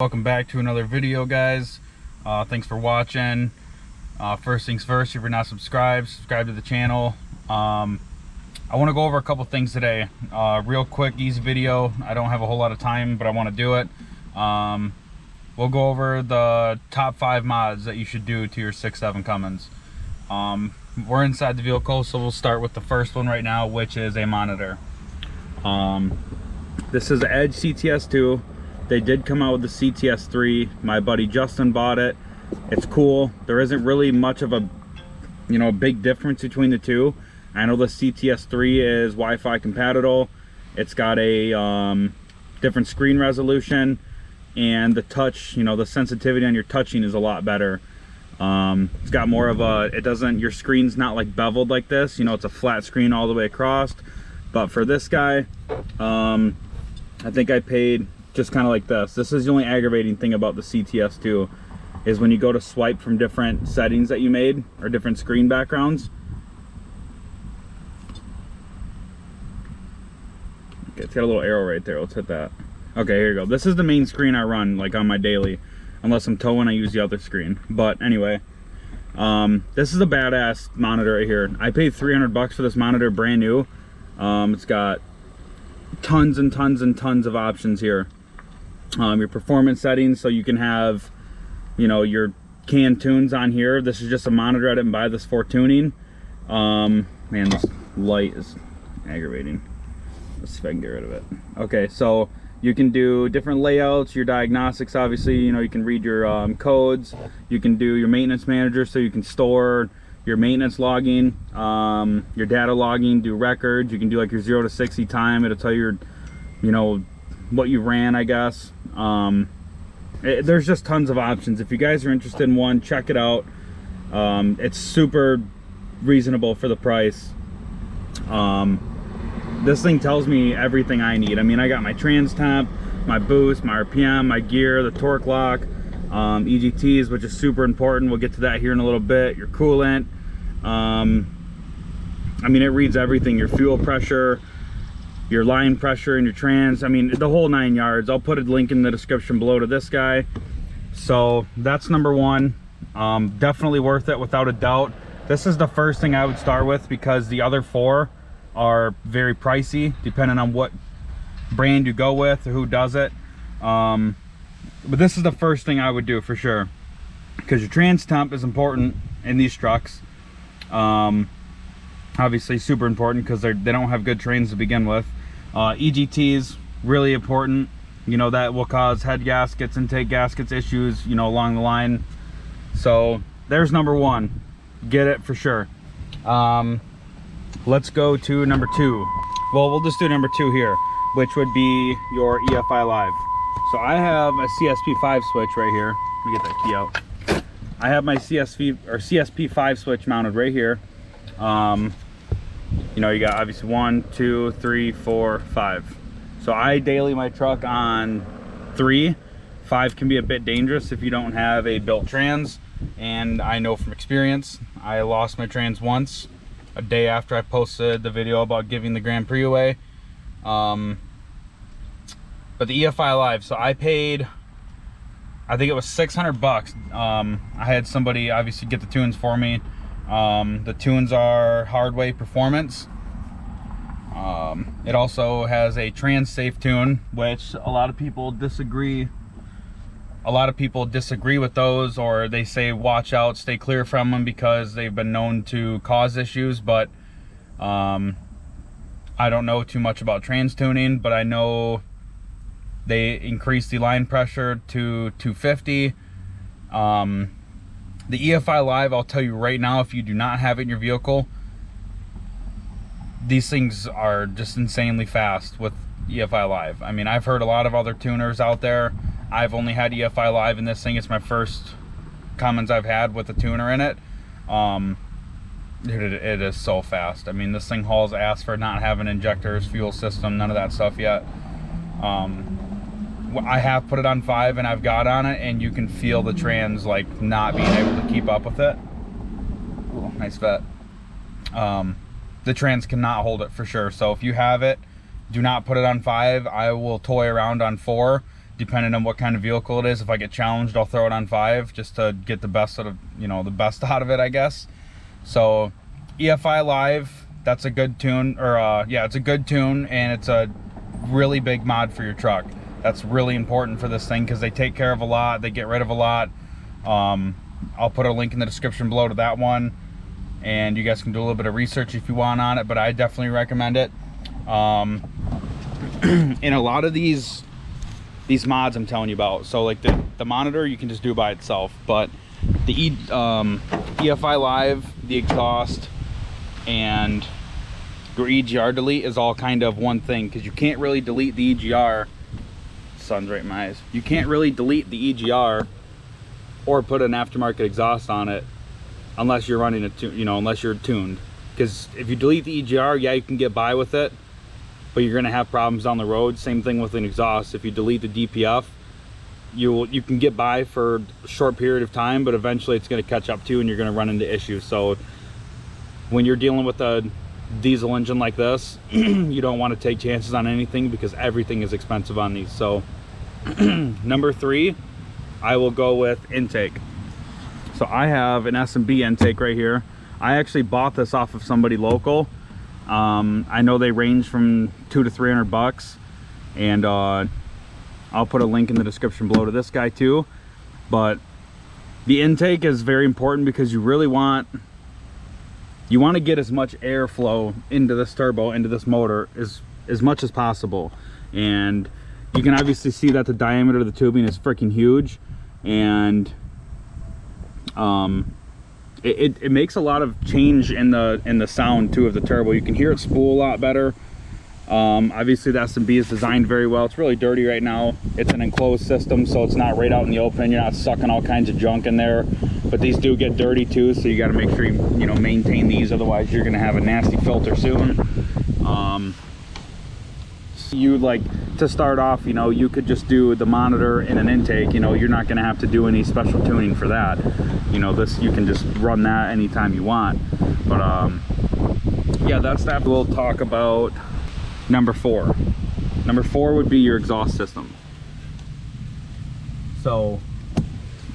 Welcome back to another video, guys. Thanks for watching. First things first, if you're not subscribed, subscribe to the channel. I want to go over a couple things today. Real quick, easy video. I don't have a whole lot of time, but I want to do it. We'll go over the top 5 mods that you should do to your 6.7 Cummins. We're inside the vehicle, so we'll start with the first one right now, which is a monitor. This is the Edge CTS2. They did come out with the CTS3. My buddy Justin bought it. It's cool. There isn't really much of a big difference between the two. I know the CTS3 is Wi-Fi compatible. It's got a different screen resolution, and the touch, the sensitivity on your touching is a lot better. It's got more of a, your screen's not like beveled like this, it's a flat screen all the way across. But for this guy, I think I paid just kind of like this. This is the only aggravating thing about the CTS2, is when you go to swipe from different settings that you made or different screen backgrounds. Okay, it's got a little arrow right there. Let's hit that. Okay, here you go. This is the main screen I run like on my daily, unless I'm towing, I use the other screen. But anyway, this is a badass monitor right here. I paid 300 bucks for this monitor, brand new. It's got tons and tons and tons of options here. Your performance settings, so you can have your canned tunes on here. This is just a monitor. I didn't buy this for tuning. Man, this light is aggravating. Let's see if I can get rid of it. Okay, so you can do different layouts, your diagnostics, obviously, you can read your codes. You can do your maintenance manager, so you can store your maintenance logging, your data logging, do records. You can do like your 0 to 60 time. It'll tell you what you ran, I guess. There's just tons of options. If you guys are interested in one, check it out. It's super reasonable for the price. This thing tells me everything I need. I mean, I got my trans temp, my boost, my RPM, my gear, the torque lock, EGTs, which is super important. We'll get to that here in a little bit. Your coolant. I mean, it reads everything. Your fuel pressure, your line pressure, and your trans. I mean, the whole 9 yards. I'll put a link in the description below to this guy. So that's number one. Definitely worth it without a doubt. This is the first thing I would start with, because the other 4 are very pricey depending on what brand you go with or who does it. But this is the first thing I would do for sure, because your trans temp is important in these trucks. Obviously super important, because they don't have good trains to begin with. EGTs, really important. That will cause head gaskets, intake gaskets issues, along the line. So there's number one. Get it for sure. Let's go to number 2. Well, we'll just do number 2 here, which would be your EFI Live. So I have a CSP5 switch right here. Let me get that key out. I have my CSP5 switch mounted right here. You got obviously 1, 2, 3, 4, 5. So I daily my truck on 3. 5 can be a bit dangerous if you don't have a built trans, and I know from experience. I lost my trans once, a day after I posted the video about giving the Grand Prix away. But the EFI Live, so I paid, I think it was 600 bucks. I had somebody obviously get the tunes for me. The tunes are Hardway Performance. It also has a trans safe tune, which a lot of people disagree. A lot of people disagree with those, or they say watch out, stay clear from them, because they've been known to cause issues. But I don't know too much about trans tuning, but I know they increase the line pressure to 250. The EFI Live, I'll tell you right now, if you do not have it in your vehicle, these things are just insanely fast with EFI Live. I mean, I've heard a lot of other tuners out there. I've only had EFI Live in this thing. It's my first Cummins I've had with a tuner in it. It is so fast. I mean, this thing hauls ass for not having injectors, fuel system, none of that stuff yet. I have put it on 5 and I've got on it, and you can feel the trans like not being able to keep up with it. Ooh, nice vet. The trans cannot hold it for sure. So if you have it, do not put it on 5. I will toy around on 4. depending on what kind of vehicle it is. If I get challenged, I'll throw it on 5 just to get the best out of, you know, the best out of it, I guess. So EFI Live, that's a good tune, or yeah, it's a good tune, and it's a really big mod for your truck. That's really important for this thing because they take care of a lot, they get rid of a lot. I'll put a link in the description below to that one, and you guys can do a little bit of research if you want on it, but I definitely recommend it. And a lot of these mods I'm telling you about, so like the monitor you can just do by itself, but the EFI Live, the exhaust, and your EGR delete is all kind of one thing, because you can't really delete the EGR. Sun's right in my eyes. You can't really delete the EGR or put an aftermarket exhaust on it unless you're running unless you're tuned. Because if you delete the EGR, yeah, you can get by with it, but you're gonna have problems down the road. Same thing with an exhaust. If you delete the DPF, you can get by for a short period of time, but eventually it's gonna catch up to you and you're gonna run into issues. So when you're dealing with a diesel engine like this, you don't want to take chances on anything because everything is expensive on these. So number 3, I will go with intake. So I have an S&B intake right here. I actually bought this off of somebody local. I know they range from $200 to $300, and I'll put a link in the description below to this guy too. But the intake is very important because you really want to get as much airflow into this turbo, into this motor, as much as possible. And you can obviously see that the diameter of the tubing is freaking huge, and it makes a lot of change in the sound too of the turbo. You can hear it spool a lot better. Obviously the S&B is designed very well. It's really dirty right now. It's an enclosed system, so it's not right out in the open. You're not sucking all kinds of junk in there, but these do get dirty too, so you got to make sure you maintain these, otherwise you're going to have a nasty filter soon. You like to start off, you could just do the monitor and an intake. You're not going to have to do any special tuning for that. This, you can just run that anytime you want. But yeah, that's that. We'll talk about number 4. Number 4 would be your exhaust system. So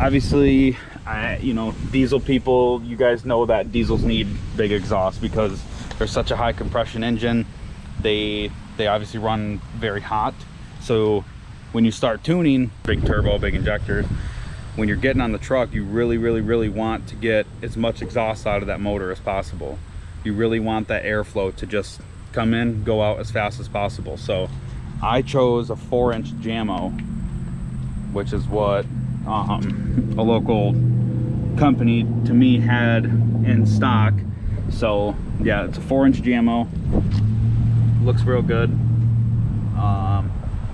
obviously, diesel people, you guys know that diesels need big exhaust because they're such a high compression engine. They obviously run very hot. So when you start tuning, big turbo, big injectors, when you're getting on the truck, you really want to get as much exhaust out of that motor as possible. You really want that airflow to just come in, go out as fast as possible. So I chose a 4-inch JAMO, which is what a local company to me had in stock. So yeah, it's a 4-inch JAMO. Looks real good.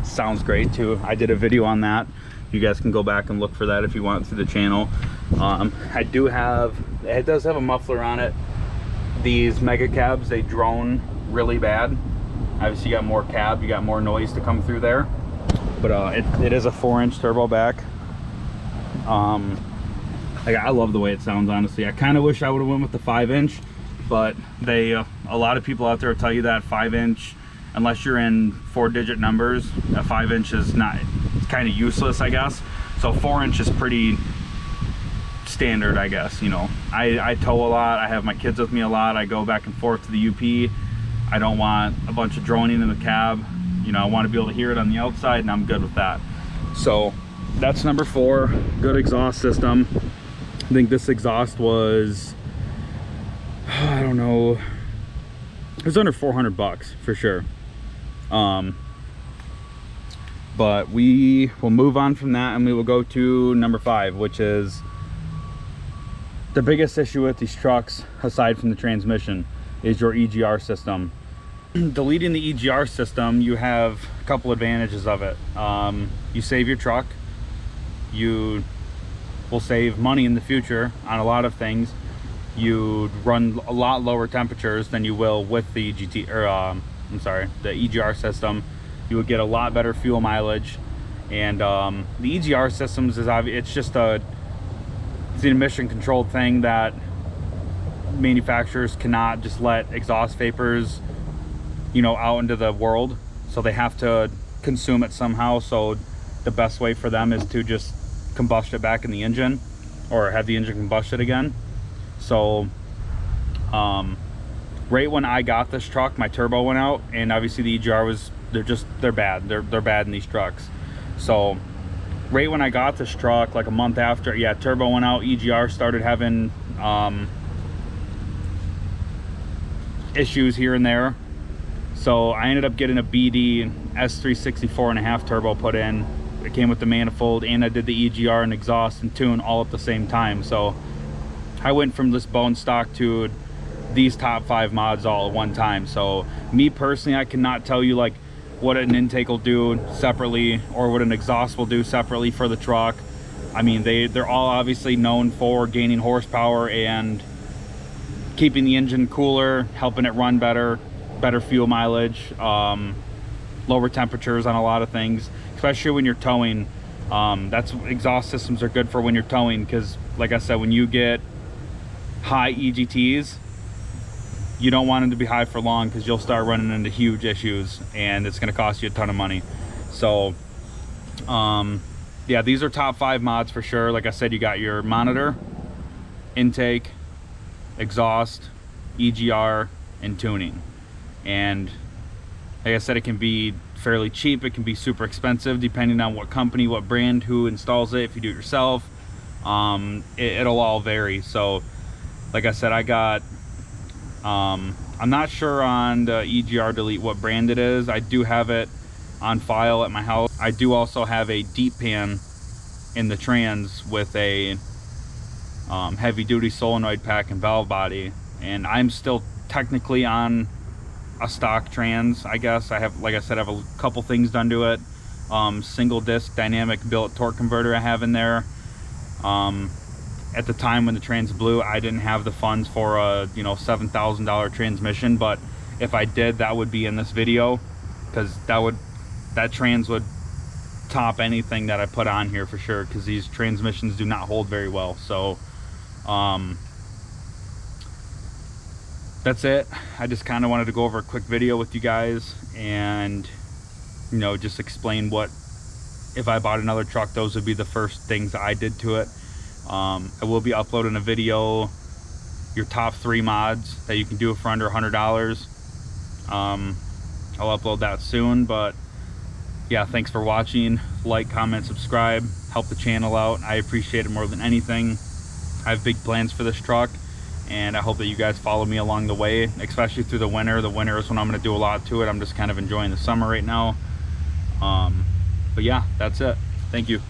Sounds great too. I did a video on that. You guys can go back and look for that if you want through the channel. It does have a muffler on it. These mega cabs, they drone really bad. Obviously you got more cab, you got more noise to come through there, but it is a 4-inch turbo back. I love the way it sounds, honestly. I kind of wish I would have went with the 5-inch, but a lot of people out there will tell you that 5-inch, unless you're in 4-digit numbers, a 5-inch is not, it's kind of useless, I guess. So 4-inch is pretty standard, I guess. I tow a lot, I have my kids with me a lot, I go back and forth to the UP. I don't want a bunch of droning in the cab. I want to be able to hear it on the outside, and I'm good with that. So that's number 4, good exhaust system. I think this exhaust was, I don't know, it was under $400 for sure. But we will move on from that, and we will go to number 5, which is the biggest issue with these trucks, aside from the transmission, is your EGR system. Deleting the EGR system, you have a couple advantages of it. You save your truck. You will save money in the future on a lot of things. You run a lot lower temperatures than you will with the the EGR system. You would get a lot better fuel mileage, and the EGR systems is it's just it's an emission controlled thing that manufacturers cannot just let exhaust vapors out into the world, so they have to consume it somehow. So the best way for them is to just combust it back in the engine, or have the engine combusted again. So right when I got this truck, my turbo went out, and obviously the EGR was, they're bad. They're bad in these trucks. So right when I got this truck, like a month after, yeah, turbo went out, EGR started having issues here and there. So I ended up getting a BD S360 4.5 turbo put in. It came with the manifold, and I did the EGR and exhaust and tune all at the same time. So I went from this bone stock to these top 5 mods all at one time. So me personally, I cannot tell you like what an intake will do separately or what an exhaust will do separately for the truck. I mean, they're all obviously known for gaining horsepower and keeping the engine cooler, helping it run better fuel mileage, lower temperatures on a lot of things, especially when you're towing. That's exhaust systems are good for when you're towing, because like I said, when you get high EGTs, you don't want them to be high for long, because you'll start running into huge issues and it's going to cost you a ton of money. So yeah, these are top 5 mods for sure. Like I said, you got your monitor, intake, exhaust, EGR, and tuning. And like I said, it can be fairly cheap, it can be super expensive depending on what company, what brand, who installs it. If you do it yourself, it'll all vary. So like I said, I got I'm not sure on the EGR Delete what brand it is. I do have it on file at my house. I do also have a deep pan in the trans with a heavy duty solenoid pack and valve body, and I'm still technically on a stock trans, I guess. I have, like I said, I have a couple things done to it. Single disc dynamic billet torque converter I have in there. At the time when the trans blew, I didn't have the funds for a, you know, $7,000 transmission, but if I did, that would be in this video, because that trans would top anything that I put on here for sure, because these transmissions do not hold very well. So that's it. I just kind of wanted to go over a quick video with you guys and, you know, just explain what, if I bought another truck, those would be the first things I did to it. I will be uploading a video, your top 3 mods that you can do for under $100. I'll upload that soon. But yeah, thanks for watching. Like, comment, subscribe, help the channel out. I appreciate it more than anything. I have big plans for this truck, and I hope that you guys follow me along the way, especially through the winter. The winter is when I'm going to do a lot to it. I'm just kind of enjoying the summer right now. But yeah, that's it. Thank you.